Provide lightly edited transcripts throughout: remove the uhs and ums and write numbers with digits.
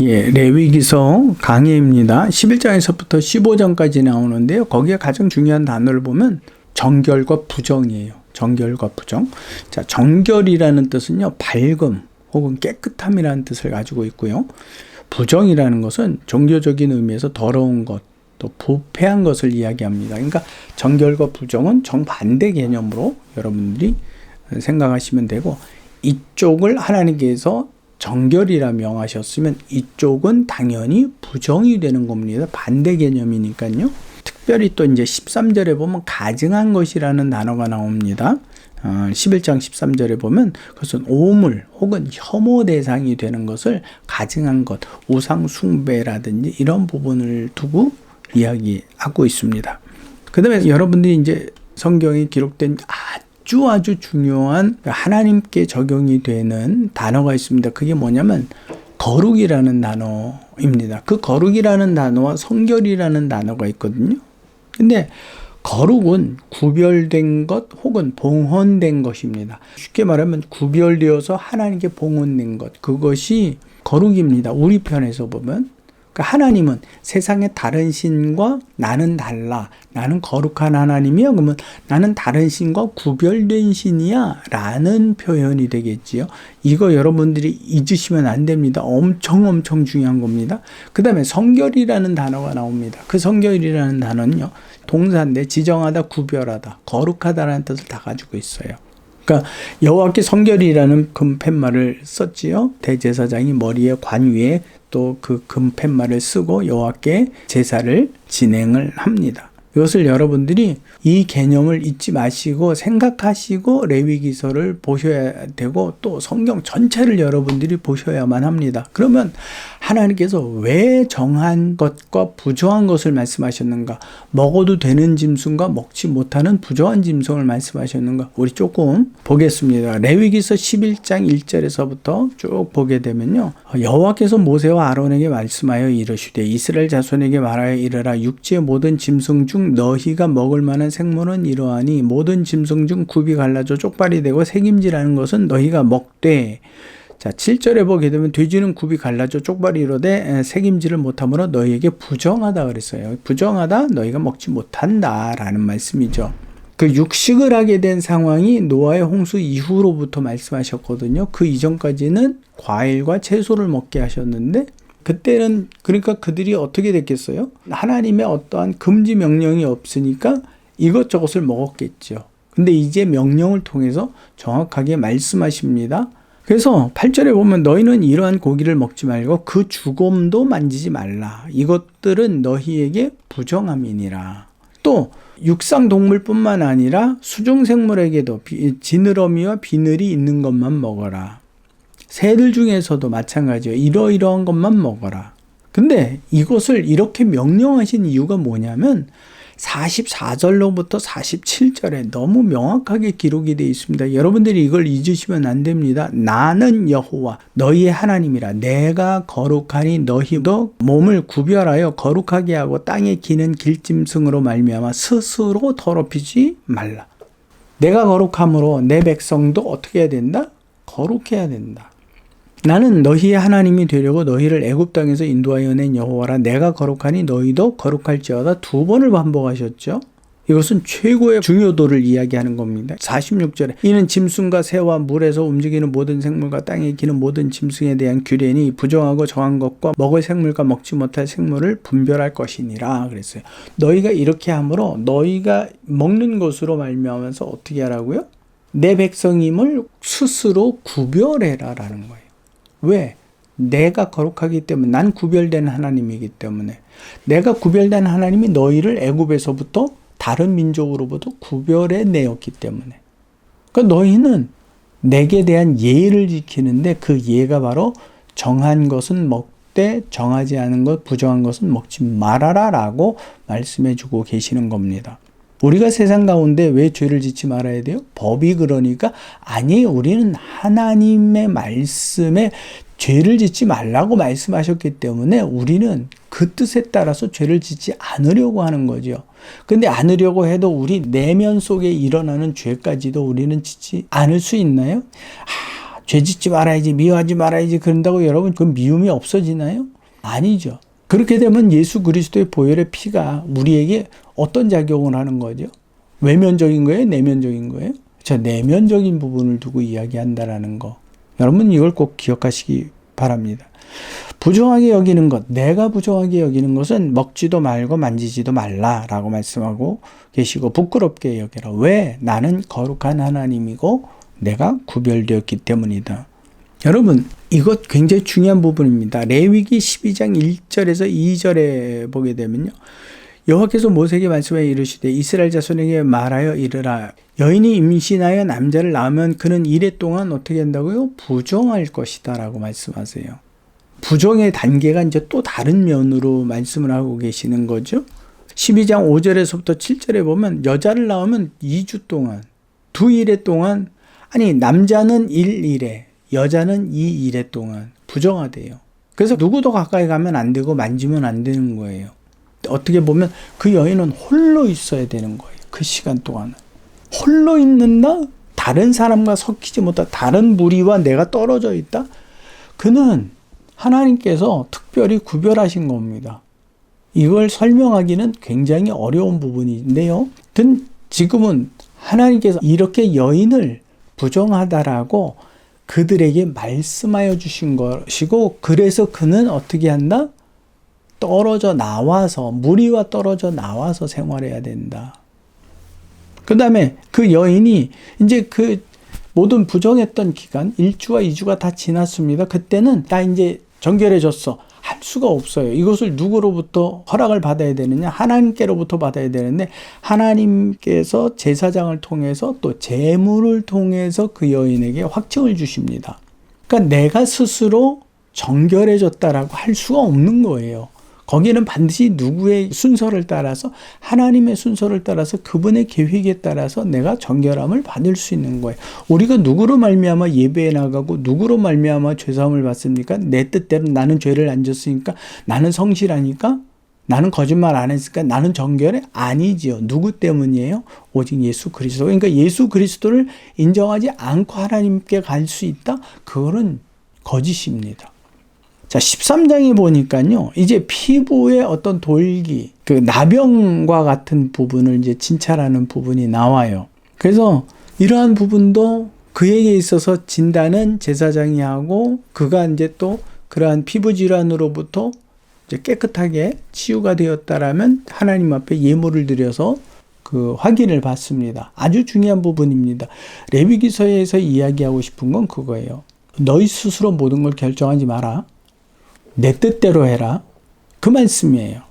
예, 레위기서 강해입니다. 11장에서부터 15장까지 나오는데요. 거기에 가장 중요한 단어를 보면 정결과 부정이에요. 정결과 부정. 자, 정결이라는 뜻은요, 밝음 혹은 깨끗함이라는 뜻을 가지고 있고요. 부정이라는 것은 종교적인 의미에서 더러운 것, 또 부패한 것을 이야기합니다. 그러니까 정결과 부정은 정반대 개념으로 여러분들이 생각하시면 되고, 이쪽을 하나님께서 정결이라 명하셨으면 이쪽은 당연히 부정이 되는 겁니다. 반대 개념이니까요. 특별히 또 이제 13절에 보면 가증한 것이라는 단어가 나옵니다. 11장 13절에 보면 그것은 오물 혹은 혐오 대상이 되는 것을 가증한 것, 우상 숭배라든지 이런 부분을 두고 이야기하고 있습니다. 그 다음에 여러분들이 이제 성경에 기록된 아주 중요한 하나님께 적용이 되는 단어가 있습니다. 그게 뭐냐면 거룩이라는 단어입니다. 그 거룩이라는 단어와 성결이라는 단어가 있거든요. 근데 거룩은 구별된 것 혹은 봉헌된 것입니다. 쉽게 말하면 구별되어서 하나님께 봉헌된 것, 그것이 거룩입니다. 우리 편에서 보면. 하나님은 세상의 다른 신과 나는 달라. 나는 거룩한 하나님이야. 그러면 나는 다른 신과 구별된 신이야. 라는 표현이 되겠지요. 이거 여러분들이 잊으시면 안 됩니다. 엄청 중요한 겁니다. 그 다음에 성결이라는 단어가 나옵니다. 그 성결이라는 단어는요, 동사인데 지정하다, 구별하다, 거룩하다라는 뜻을 다 가지고 있어요. 그러니까 여호와께 성결이라는 금팻말을 썼지요. 대제사장이 머리에 관 위에 또 그 금팻말을 쓰고 여호와께 제사를 진행을 합니다. 이것을 여러분들이 이 개념을 잊지 마시고 생각하시고 레위기서를 보셔야 되고 또 성경 전체를 여러분들이 보셔야만 합니다. 그러면 하나님께서 왜 정한 것과 부정한 것을 말씀하셨는가? 먹어도 되는 짐승과 먹지 못하는 부정한 짐승을 말씀하셨는가? 우리 조금 보겠습니다. 레위기서 11장 1절에서부터 쭉 보게 되면요. 여호와께서 모세와 아론에게 말씀하여 이르시되 이스라엘 자손에게 말하여 이르라. 육지의 모든 짐승 중 너희가 먹을 만한 생물은 이러하니 모든 짐승 중 굽이 갈라져 쪽발이 되고 새김질하는 것은 너희가 먹되. 자, 7절에 보게 되면 돼지는 굽이 갈라져 쪽발이 이르되 새김질을 못하므로 너희에게 부정하다 그랬어요. 부정하다, 너희가 먹지 못한다 라는 말씀이죠. 그 육식을 하게 된 상황이 노아의 홍수 이후로부터 말씀하셨거든요. 그 이전까지는 과일과 채소를 먹게 하셨는데 그때는 그러니까 그들이 어떻게 됐겠어요? 하나님의 어떠한 금지 명령이 없으니까 이것저것을 먹었겠죠. 근데 이제 명령을 통해서 정확하게 말씀하십니다. 그래서 8절에 보면 너희는 이러한 고기를 먹지 말고 그 주곰도 만지지 말라. 이것들은 너희에게 부정함이니라. 또 육상 동물뿐만 아니라 수중 생물에게도 지느러미와 비늘이 있는 것만 먹어라. 새들 중에서도 마찬가지예요. 이러이러한 것만 먹어라. 근데 이것을 이렇게 명령하신 이유가 뭐냐면 44절로부터 47절에 너무 명확하게 기록이 되어 있습니다. 여러분들이 이걸 잊으시면 안 됩니다. 나는 여호와 너희의 하나님이라. 내가 거룩하니 너희도 몸을 구별하여 거룩하게 하고 땅에 기는 길짐승으로 말미암아 스스로 더럽히지 말라. 내가 거룩함으로 내 백성도 어떻게 해야 된다? 거룩해야 된다. 나는 너희의 하나님이 되려고 너희를 애굽 땅에서 인도하여 낸 여호와라. 내가 거룩하니 너희도 거룩할지어다. 2번을 반복하셨죠. 이것은 최고의 중요도를 이야기하는 겁니다. 46절에 이는 짐승과 새와 물에서 움직이는 모든 생물과 땅에 기는 모든 짐승에 대한 규례니 부정하고 정한 것과 먹을 생물과 먹지 못할 생물을 분별할 것이니라 그랬어요. 너희가 이렇게 함으로 너희가 먹는 것으로 말미암아서 어떻게 하라고요? 내 백성임을 스스로 구별해라라는 거예요. 왜? 내가 거룩하기 때문에, 난 구별된 하나님이기 때문에. 내가 구별된 하나님이 너희를 애굽에서부터 다른 민족으로부터 구별해 내었기 때문에. 그러니까 너희는 내게 대한 예의를 지키는데 그 예가 바로 정한 것은 먹되 정하지 않은 것, 부정한 것은 먹지 말아라 라고 말씀해 주고 계시는 겁니다. 우리가 세상 가운데 왜 죄를 짓지 말아야 돼요? 법이 그러니까? 아니, 우리는 하나님의 말씀에 죄를 짓지 말라고 말씀하셨기 때문에 우리는 그 뜻에 따라서 죄를 짓지 않으려고 하는 거죠. 근데 않으려고 해도 우리 내면 속에 일어나는 죄까지도 우리는 짓지 않을 수 있나요? 죄 짓지 말아야지, 미워하지 말아야지 그런다고 여러분 그 미움이 없어지나요? 아니죠. 그렇게 되면 예수 그리스도의 보혈의 피가 우리에게 어떤 작용을 하는 거죠? 외면적인 거예요? 내면적인 거예요? 저 내면적인 부분을 두고 이야기한다라는 거. 여러분 이걸 꼭 기억하시기 바랍니다. 부정하게 여기는 것, 내가 부정하게 여기는 것은 먹지도 말고 만지지도 말라라고 말씀하고 계시고 부끄럽게 여기라. 왜? 나는 거룩한 하나님이고 내가 구별되었기 때문이다. 여러분 이것 굉장히 중요한 부분입니다. 레위기 12장 1절에서 2절에 보게 되면요. 여호와께서 모세에게 말씀하여 이르시되 이스라엘 자손에게 말하여 이르라. 여인이 임신하여 남자를 낳으면 그는 이래 동안 어떻게 한다고요? 부정할 것이다 라고 말씀하세요. 부정의 단계가 이제 또 다른 면으로 말씀을 하고 계시는 거죠. 12장 5절에서부터 7절에 보면 여자를 낳으면 2주 동안, 2일에 동안, 아니 남자는 1일에, 여자는 2일에 동안 부정하대요. 그래서 누구도 가까이 가면 안 되고 만지면 안 되는 거예요. 어떻게 보면 그 여인은 홀로 있어야 되는 거예요. 그 시간 동안은. 홀로 있는다? 다른 사람과 섞이지 못하다. 다른 무리와 내가 떨어져 있다? 그는 하나님께서 특별히 구별하신 겁니다. 이걸 설명하기는 굉장히 어려운 부분인데요. 지금은 하나님께서 이렇게 여인을 부정하다라고 그들에게 말씀하여 주신 것이고, 그래서 그는 어떻게 한다? 떨어져 나와서, 무리와 떨어져 나와서 생활해야 된다. 그 다음에 그 여인이 이제 그 모든 부정했던 기간, 1주와 2주가 다 지났습니다. 그때는 다 이제 정결해졌어. 할 수가 없어요. 이것을 누구로부터 허락을 받아야 되느냐? 하나님께로부터 받아야 되는데, 하나님께서 제사장을 통해서 또 제물을 통해서 그 여인에게 확증을 주십니다. 그러니까 내가 스스로 정결해졌다라고 할 수가 없는 거예요. 거기는 반드시 누구의 순서를 따라서, 하나님의 순서를 따라서, 그분의 계획에 따라서 내가 정결함을 받을 수 있는 거예요. 우리가 누구로 말미암아 예배에 나가고 누구로 말미암아 죄사함을 받습니까? 내 뜻대로 나는 죄를 안 졌으니까, 나는 성실하니까, 나는 거짓말 안 했으니까 나는 정결해? 아니지요. 누구 때문이에요? 오직 예수 그리스도. 그러니까 예수 그리스도를 인정하지 않고 하나님께 갈 수 있다? 그거는 거짓입니다. 자, 13장에 보니까요, 이제 피부의 어떤 돌기, 그 나병과 같은 부분을 이제 진찰하는 부분이 나와요. 그래서 이러한 부분도 그에게 있어서 진단은 제사장이 하고, 그가 이제 또 그러한 피부 질환으로부터 이제 깨끗하게 치유가 되었다라면 하나님 앞에 예물을 드려서 그 확인을 받습니다. 아주 중요한 부분입니다. 레위기서에서 이야기하고 싶은 건 그거예요. 너희 스스로 모든 걸 결정하지 마라. 내 뜻대로 해라. 그 말씀이에요.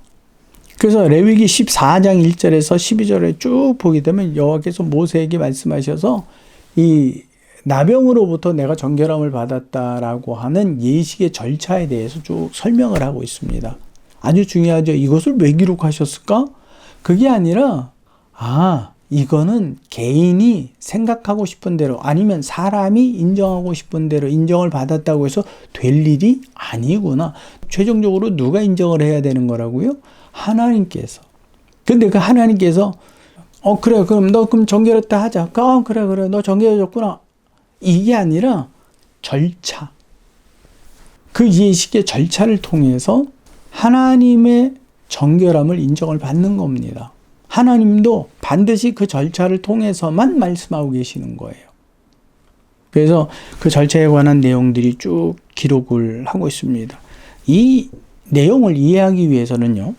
그래서 레위기 14장 1절에서 12절에 쭉 보게 되면 여호와께서 모세에게 말씀하셔서 이 나병으로부터 내가 정결함을 받았다라고 하는 예식의 절차에 대해서 쭉 설명을 하고 있습니다. 아주 중요하죠. 이것을 왜 기록하셨을까? 그게 아니라 이거는 개인이 생각하고 싶은 대로, 아니면 사람이 인정하고 싶은 대로 인정을 받았다고 해서 될 일이 아니구나. 최종적으로 누가 인정을 해야 되는 거라고요? 하나님께서. 근데 그 하나님께서 그래 그럼 너 그럼 정결했다 하자. 그래 너 정결해졌구나. 이게 아니라 절차. 그 예식의 절차를 통해서 하나님의 정결함을 인정을 받는 겁니다. 하나님도 반드시 그 절차를 통해서만 말씀하고 계시는 거예요. 그래서 그 절차에 관한 내용들이 쭉 기록을 하고 있습니다. 이 내용을 이해하기 위해서는요,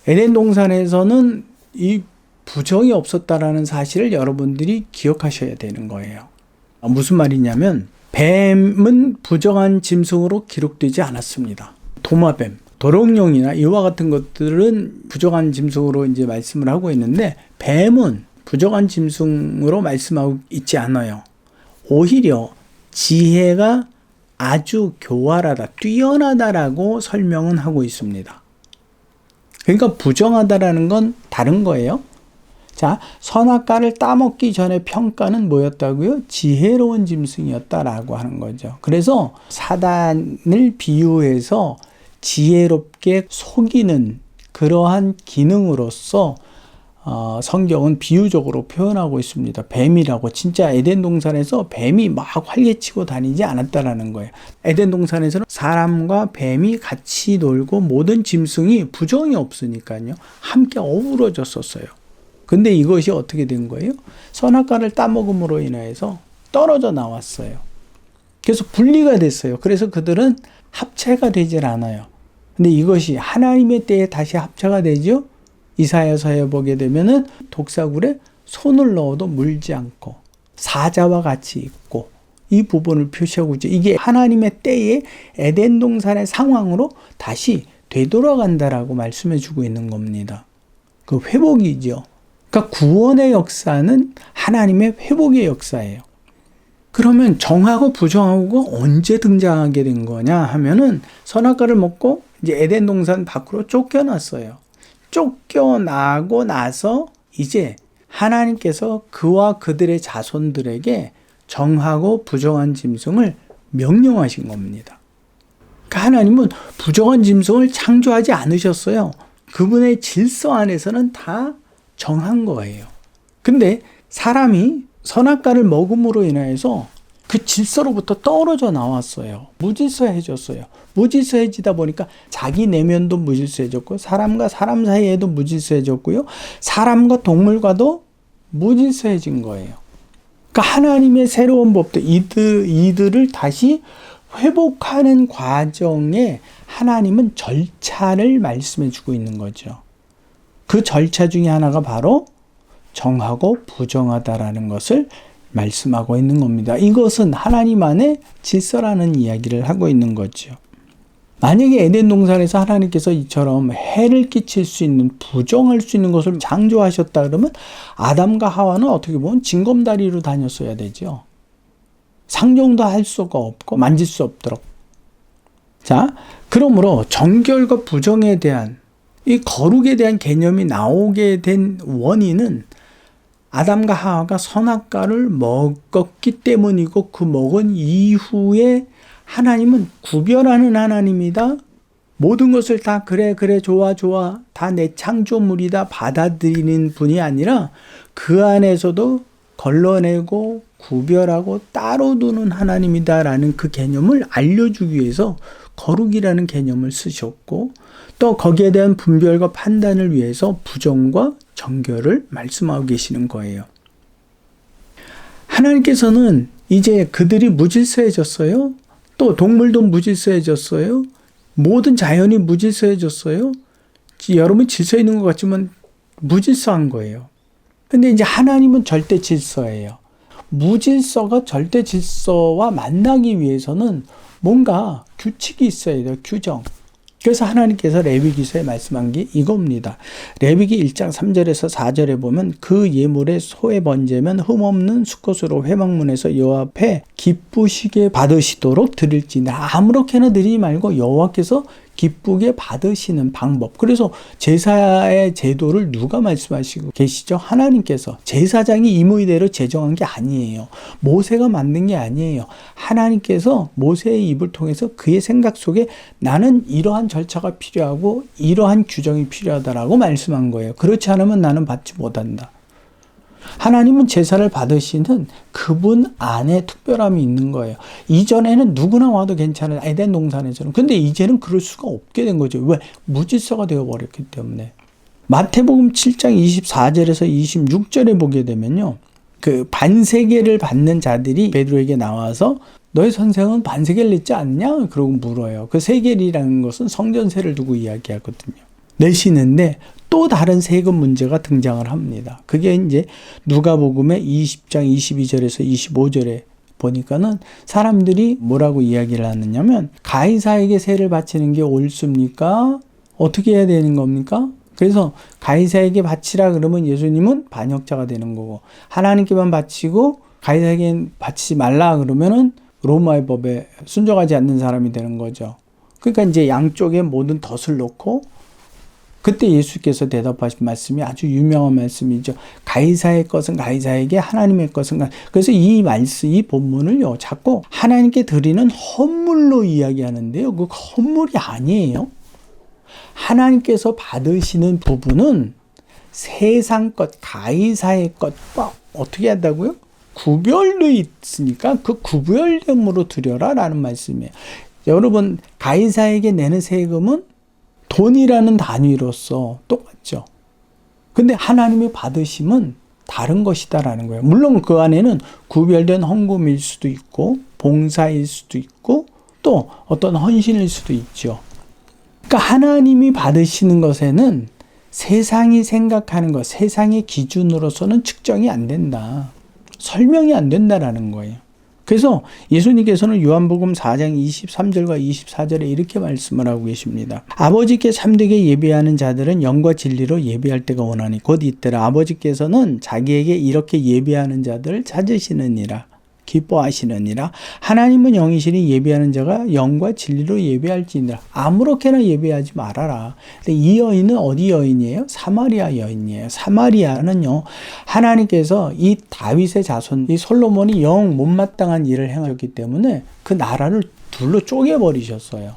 에덴 동산에서는 이 부정이 없었다라는 사실을 여러분들이 기억하셔야 되는 거예요. 무슨 말이냐면, 뱀은 부정한 짐승으로 기록되지 않았습니다. 도마뱀, 도롱뇽이나 이와 같은 것들은 부정한 짐승으로 이제 말씀을 하고 있는데, 뱀은 부정한 짐승으로 말씀하고 있지 않아요. 오히려 지혜가 아주 교활하다, 뛰어나다라고 설명은 하고 있습니다. 그러니까 부정하다라는 건 다른 거예요. 자, 선악과를 따먹기 전에 평가는 뭐였다고요? 지혜로운 짐승이었다라고 하는 거죠. 그래서 사단을 비유해서 지혜롭게 속이는 그러한 기능으로서 성경은 비유적으로 표현하고 있습니다. 뱀이라고. 진짜 에덴 동산에서 뱀이 막 활개치고 다니지 않았다라는 거예요. 에덴 동산에서는 사람과 뱀이 같이 놀고 모든 짐승이 부정이 없으니까요. 함께 어우러졌었어요. 근데 이것이 어떻게 된 거예요? 선악과를 따먹음으로 인해서 떨어져 나왔어요. 그래서 분리가 됐어요. 그래서 그들은 합체가 되질 않아요. 근데 이것이 하나님의 때에 다시 합체가 되죠. 이사야서에 보게 되면은 독사굴에 손을 넣어도 물지 않고 사자와 같이 있고, 이 부분을 표시하고 있죠. 이게 하나님의 때에 에덴 동산의 상황으로 다시 되돌아간다라고 말씀해 주고 있는 겁니다. 그 회복이죠. 그러니까 구원의 역사는 하나님의 회복의 역사예요. 그러면 정하고 부정하고 언제 등장하게 된 거냐 하면은 선악과를 먹고 이제 에덴 동산 밖으로 쫓겨났어요. 쫓겨나고 나서 이제 하나님께서 그와 그들의 자손들에게 정하고 부정한 짐승을 명령하신 겁니다. 그러니까 하나님은 부정한 짐승을 창조하지 않으셨어요. 그분의 질서 안에서는 다 정한 거예요. 근데 사람이 선악과를 먹음으로 인해서 그 질서로부터 떨어져 나왔어요. 무질서해졌어요. 무질서해지다 보니까 자기 내면도 무질서해졌고, 사람과 사람 사이에도 무질서해졌고요. 사람과 동물과도 무질서해진 거예요. 그러니까 하나님의 새로운 법도 이들을 다시 회복하는 과정에 하나님은 절차를 말씀해 주고 있는 거죠. 그 절차 중에 하나가 바로 정하고 부정하다라는 것을 말씀하고 있는 겁니다. 이것은 하나님 안의 질서라는 이야기를 하고 있는 거죠. 만약에 에덴 동산에서 하나님께서 이처럼 해를 끼칠 수 있는, 부정할 수 있는 것을 창조하셨다 그러면 아담과 하와는 어떻게 보면 징검다리로 다녔어야 되죠. 상종도 할 수가 없고 만질 수 없도록. 자, 그러므로 정결과 부정에 대한, 이 거룩에 대한 개념이 나오게 된 원인은 아담과 하와가 선악과를 먹었기 때문이고, 그 먹은 이후에 하나님은 구별하는 하나님이다. 모든 것을 다 그래 좋아 다 내 창조물이다 받아들이는 분이 아니라 그 안에서도 걸러내고 구별하고 따로 두는 하나님이다라는 그 개념을 알려주기 위해서 거룩이라는 개념을 쓰셨고, 또 거기에 대한 분별과 판단을 위해서 부정과 정결을 말씀하고 계시는 거예요. 하나님께서는 이제 그들이 무질서해졌어요. 또 동물도 무질서해졌어요. 모든 자연이 무질서해졌어요. 여러분 질서 있는 것 같지만 무질서한 거예요. 근데 이제 하나님은 절대 질서예요. 무질서가 절대 질서와 만나기 위해서는 뭔가 규칙이 있어야 돼요. 규정. 그래서 하나님께서 레위기서에 말씀한 게 이겁니다. 레위기 1장 3절에서 4절에 보면 그 예물의 소의 번제면 흠없는 수컷으로 회막문에서 여호와 앞에 기쁘시게 받으시도록 드릴지니라. 아무렇게나 드리지 말고 여호와께서 기쁘게 받으시는 방법. 그래서 제사의 제도를 누가 말씀하시고 계시죠? 하나님께서. 제사장이 임의대로 제정한 게 아니에요. 모세가 만든 게 아니에요. 하나님께서 모세의 입을 통해서 그의 생각 속에 나는 이러한 절차가 필요하고 이러한 규정이 필요하다라고 말씀한 거예요. 그렇지 않으면 나는 받지 못한다. 하나님은 제사를 받으시는 그분 안에 특별함이 있는 거예요. 이전에는 누구나 와도 괜찮아요. 에덴 동산에서는. 근데 이제는 그럴 수가 없게 된 거죠. 왜? 무질서가 되어버렸기 때문에. 마태복음 7장 24절에서 26절에 보게 되면요, 그 반세계를 받는 자들이 베드로에게 나와서 너의 선생은 반세계를 냈지 않냐? 그러고 물어요. 그 세계리라는 것은 성전세를 두고 이야기하거든요. 내시는데 또 다른 세금 문제가 등장을 합니다. 그게 이제 누가복음의 20장 22절에서 25절에 보니까는 사람들이 뭐라고 이야기를 하느냐면, 가이사에게 세를 바치는 게 옳습니까? 어떻게 해야 되는 겁니까? 그래서 가이사에게 바치라 그러면 예수님은 반역자가 되는 거고, 하나님께만 바치고 가이사에게 바치지 말라 그러면은 로마의 법에 순종하지 않는 사람이 되는 거죠. 그러니까 이제 양쪽에 모든 덫을 놓고, 그때 예수께서 대답하신 말씀이 아주 유명한 말씀이죠. 가이사의 것은 가이사에게, 하나님의 것은 그래서 이 말씀, 이 본문을요, 자꾸 하나님께 드리는 헌물로 이야기하는데요. 그 헌물이 아니에요. 하나님께서 받으시는 부분은 세상 것, 가이사의 것과 어떻게 한다고요? 구별되어 있으니까 그 구별됨으로 드려라 라는 말씀이에요. 여러분, 가이사에게 내는 세금은 돈이라는 단위로서 똑같죠. 근데 하나님이 받으심은 다른 것이다라는 거예요. 물론 그 안에는 구별된 헌금일 수도 있고 봉사일 수도 있고 또 어떤 헌신일 수도 있죠. 그러니까 하나님이 받으시는 것에는 세상이 생각하는 것, 세상의 기준으로서는 측정이 안 된다. 설명이 안 된다라는 거예요. 그래서 예수님께서는 요한복음 4장 23절과 24절에 이렇게 말씀을 하고 계십니다. 아버지께 참되게 예배하는 자들은 영과 진리로 예배할 때가 오나니 곧 이때라. 아버지께서는 자기에게 이렇게 예배하는 자들을 찾으시느니라. 기뻐하시느니라. 하나님은 영이시니 예배하는 자가 영과 진리로 예배할지니라. 아무렇게나 예배하지 말아라. 근데 이 여인은 어디 여인이에요? 사마리아 여인이에요. 사마리아는요, 하나님께서 이 다윗의 자손, 이 솔로몬이 영 못마땅한 일을 행하였기 때문에 그 나라를 둘로 쪼개버리셨어요.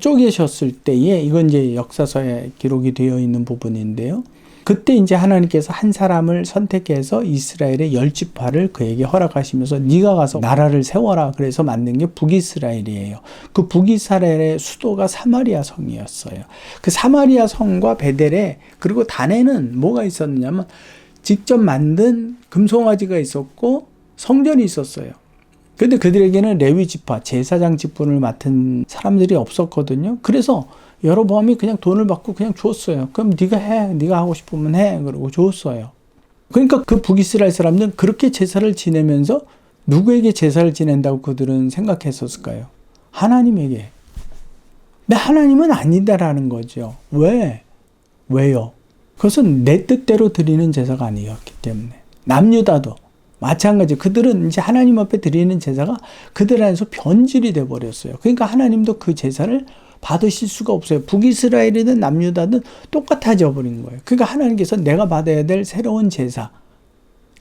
쪼개셨을 때에, 이건 이제 역사서에 기록이 되어 있는 부분인데요. 그때 이제 하나님께서 한 사람을 선택해서 이스라엘의 10지파를 그에게 허락하시면서 네가 가서 나라를 세워라. 그래서 만든 게 북이스라엘이에요. 그 북이스라엘의 수도가 사마리아 성이었어요. 그 사마리아 성과 베델에, 그리고 단에는 뭐가 있었냐면 직접 만든 금송아지가 있었고 성전이 있었어요. 근데 그들에게는 레위 지파, 제사장 직분을 맡은 사람들이 없었거든요. 그래서 여로보암이 그냥 돈을 받고 그냥 줬어요. 그럼 네가 해. 네가 하고 싶으면 해. 그러고 줬어요. 그러니까 그 북이스라엘 사람들은 그렇게 제사를 지내면서 누구에게 제사를 지낸다고 그들은 생각했었을까요? 하나님에게. 근데 하나님은 아니다라는 거죠. 왜? 왜요? 그것은 내 뜻대로 드리는 제사가 아니었기 때문에. 남유다도 마찬가지. 그들은 이제 하나님 앞에 드리는 제사가 그들 안에서 변질이 돼버렸어요. 그러니까 하나님도 그 제사를 받으실 수가 없어요. 북이스라엘이든 남유다든 똑같아져 버린 거예요. 그러니까 하나님께서 내가 받아야 될 새로운 제사,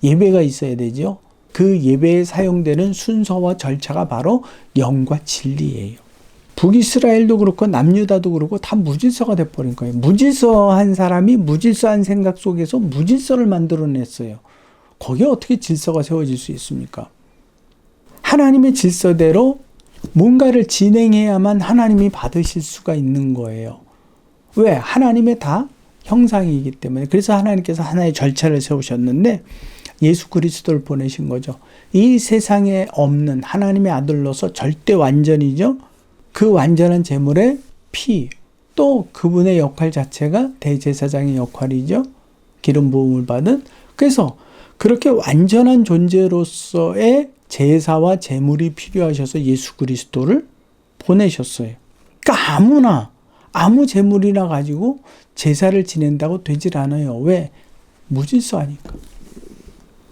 예배가 있어야 되죠. 그 예배에 사용되는 순서와 절차가 바로 영과 진리예요. 북이스라엘도 그렇고 남유다도 그렇고 다 무질서가 돼버린 거예요. 무질서한 사람이 무질서한 생각 속에서 무질서를 만들어냈어요. 거기에 어떻게 질서가 세워질 수 있습니까? 하나님의 질서대로 뭔가를 진행해야만 하나님이 받으실 수가 있는 거예요. 왜? 하나님의 다 형상이기 때문에. 그래서 하나님께서 하나의 절차를 세우셨는데 예수 그리스도를 보내신 거죠. 이 세상에 없는 하나님의 아들로서 절대 완전이죠. 그 완전한 제물의 피, 또 그분의 역할 자체가 대제사장의 역할이죠. 기름 부음을 받은. 그래서 그렇게 완전한 존재로서의 제사와 제물이 필요하셔서 예수 그리스도를 보내셨어요. 그러니까 아무나 아무 제물이나 가지고 제사를 지낸다고 되질 않아요. 왜? 무질서하니까.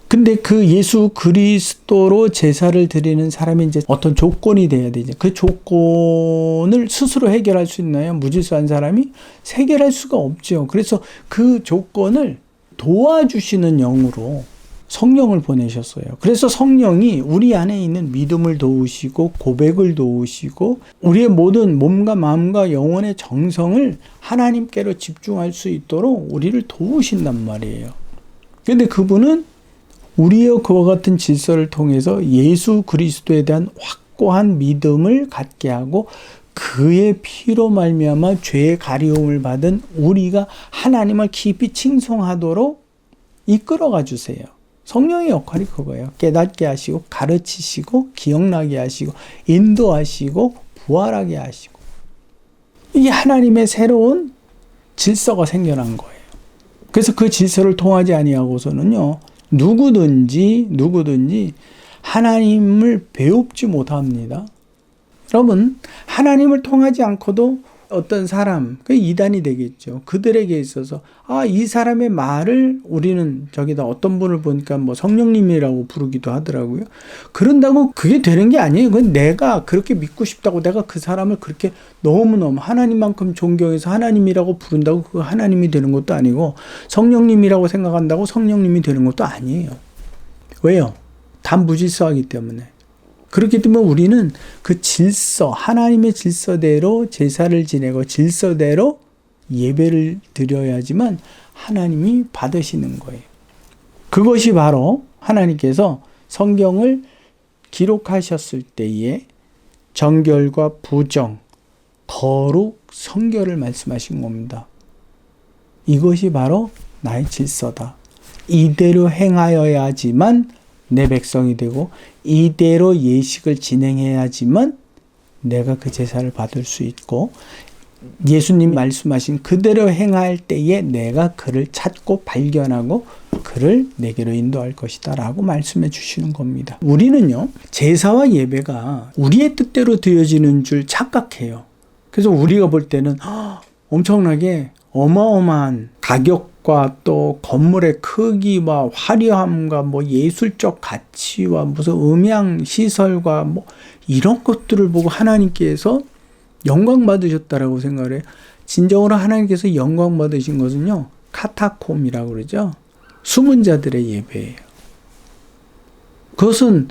근데 그 예수 그리스도로 제사를 드리는 사람이 이제 어떤 조건이 돼야 되죠. 그 조건을 스스로 해결할 수 있나요? 무질서한 사람이 해결할 수가 없죠. 그래서 그 조건을 도와주시는 영으로 성령을 보내셨어요. 그래서 성령이 우리 안에 있는 믿음을 도우시고 고백을 도우시고 우리의 모든 몸과 마음과 영혼의 정성을 하나님께로 집중할 수 있도록 우리를 도우신단 말이에요. 그런데 그분은 우리의 그와 같은 질서를 통해서 예수 그리스도에 대한 확고한 믿음을 갖게 하고 그의 피로 말미암아 죄의 가리움을 받은 우리가 하나님을 깊이 칭송하도록 이끌어가 주세요. 성령의 역할이 그거예요. 깨닫게 하시고 가르치시고 기억나게 하시고 인도하시고 부활하게 하시고. 이게 하나님의 새로운 질서가 생겨난 거예요. 그래서 그 질서를 통하지 아니하고서는요, 누구든지 하나님을 배웁지 못합니다. 여러분, 하나님을 통하지 않고도 어떤 사람, 그 이단이 되겠죠. 그들에게 있어서 이 사람의 말을 우리는 저기다 어떤 분을 보니까 뭐 성령님이라고 부르기도 하더라고요. 그런다고 그게 되는 게 아니에요. 그건 내가 그렇게 믿고 싶다고 내가 그 사람을 그렇게 너무너무 하나님만큼 존경해서 하나님이라고 부른다고 그 하나님이 되는 것도 아니고 성령님이라고 생각한다고 성령님이 되는 것도 아니에요. 왜요? 다 무질서하기 때문에. 그렇기 때문에 우리는 그 질서, 하나님의 질서대로 제사를 지내고 질서대로 예배를 드려야지만 하나님이 받으시는 거예요. 그것이 바로 하나님께서 성경을 기록하셨을 때에 정결과 부정, 거룩, 성결을 말씀하신 겁니다. 이것이 바로 나의 질서다. 이대로 행하여야지만 내 백성이 되고 이대로 예식을 진행해야지만 내가 그 제사를 받을 수 있고 예수님 말씀하신 그대로 행할 때에 내가 그를 찾고 발견하고 그를 내게로 인도할 것이다 라고 말씀해 주시는 겁니다. 우리는요, 제사와 예배가 우리의 뜻대로 되어지는 줄 착각해요. 그래서 우리가 볼 때는 엄청나게 어마어마한 가격과 또 건물의 크기와 화려함과 뭐 예술적 가치와 무슨 음향 시설과 뭐 이런 것들을 보고 하나님께서 영광 받으셨다라고 생각을 해요. 진정으로 하나님께서 영광 받으신 것은요, 카타콤이라고 그러죠. 숨은 자들의 예배예요. 그것은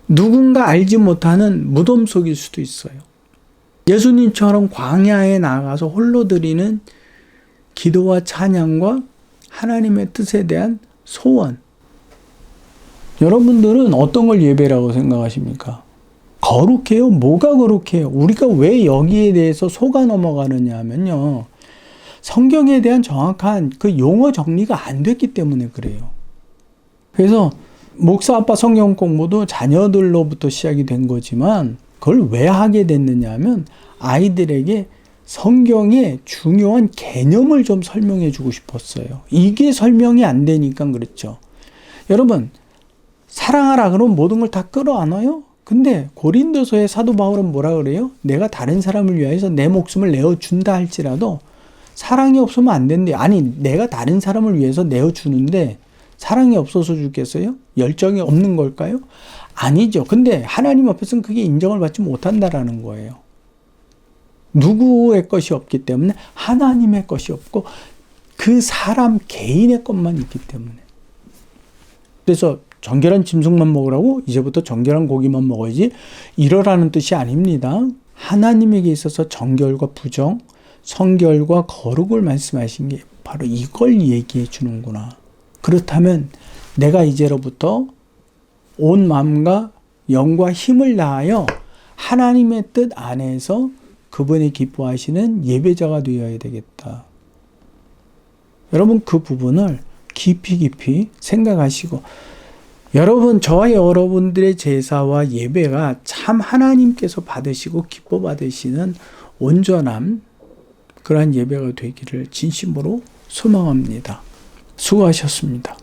누군가 알지 못하는 무덤 속일 수도 있어요. 예수님처럼 광야에 나가서 홀로 드리는 기도와 찬양과 하나님의 뜻에 대한 소원. 여러분들은 어떤 걸 예배라고 생각하십니까? 거룩해요? 뭐가 거룩해요? 우리가 왜 여기에 대해서 속아 넘어가느냐 하면요, 성경에 대한 정확한 그 용어 정리가 안 됐기 때문에 그래요. 그래서 목사 아빠 성경 공부도 자녀들로부터 시작이 된 거지만 그걸 왜 하게 됐느냐 하면 아이들에게 성경의 중요한 개념을 좀 설명해 주고 싶었어요. 이게 설명이 안 되니까 그렇죠. 여러분, 사랑하라 그러면 모든 걸 다 끌어안아요? 근데 고린도서의 사도 바울은 뭐라 그래요? 내가 다른 사람을 위하여서 내 목숨을 내어준다 할지라도 사랑이 없으면 안 된대. 아니, 내가 다른 사람을 위해서 내어주는데 사랑이 없어서 죽겠어요? 열정이 없는 걸까요? 아니죠. 근데 하나님 앞에서는 그게 인정을 받지 못한다라는 거예요. 누구의 것이 없기 때문에 하나님의 것이 없고 그 사람 개인의 것만 있기 때문에. 그래서 정결한 짐승만 먹으라고 이제부터 정결한 고기만 먹어야지 이러라는 뜻이 아닙니다. 하나님에게 있어서 정결과 부정, 성결과 거룩을 말씀하신 게 바로 이걸 얘기해 주는구나. 그렇다면 내가 이제로부터 온 마음과 영과 힘을 다하여 하나님의 뜻 안에서 그분이 기뻐하시는 예배자가 되어야 되겠다. 여러분, 그 부분을 깊이 생각하시고, 여러분, 저와 여러분들의 제사와 예배가 참 하나님께서 받으시고 기뻐 받으시는 온전한 그러한 예배가 되기를 진심으로 소망합니다. 수고하셨습니다.